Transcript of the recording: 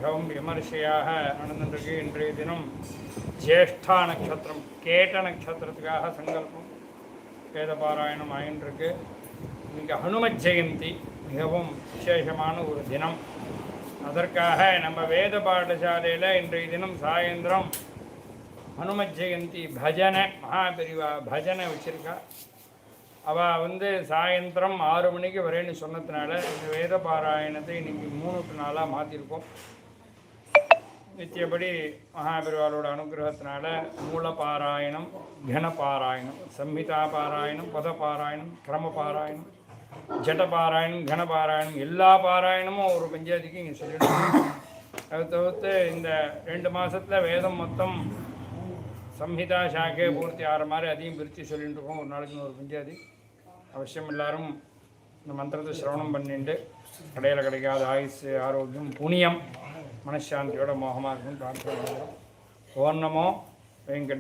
மிகவும் விமர்சையாக நடந்துருக்கு. இன்றைய தினம் ஜேஷ்டா நட்சத்திரம், கேட்ட நட்சத்திரத்துக்காக சங்கல்பம் வேத பாராயணம் ஆயின்றிருக்கு. இங்கே ஹனுமத் ஜெயந்தி மிகவும் விசேஷமான ஒரு தினம். அதற்காக நம்ம வேத பாடசாலையில் இன்றைய தினம் சாயந்தரம் ஹனுமத் ஜெயந்தி பஜனை, மகாபெரிவா பஜனை வச்சுருக்கா. அவள் சாயந்தரம் 6 மணிக்கு வரேன்னு சொன்னதுனால இந்த வேத பாராயணத்தை இன்றைக்கி 3 நாளாக மாற்றிருக்கோம். நித்தியபடி மகாபெரிவாளோட அனுகிரகத்தினால மூல பாராயணம், கணபாராயணம், சம்ஹிதா பாராயணம், பத பாராயணம், கிரம பாராயணம், ஜட பாராயணம், கணபாராயணம் எல்லா பாராயணமும் ஒரு பஞ்சாயத்துக்கு இங்கே சொல்லிடுவோம். அதை தவிர்த்து இந்த 2 மாதத்தில் வேதம் மொத்தம் சம்ஹிதா சாக்கே பூர்த்தி ஆகிற மாதிரி அதையும் பிரித்து சொல்லிட்டு இருக்கோம். ஒரு நாளைக்கு ஒரு பஞ்சாதி அவசியம் எல்லாரும் இந்த மந்திரத்தை சிரவணம் பண்ணிட்டு கடையில் கிடைக்காத ஆயுசு, ஆரோக்கியம், புண்ணியம், மனசாந்தியோட மோகமாக இருக்குன்னு பிரார்த்தனை பண்ணுறோம். ஓம் நமோ வெங்கட்.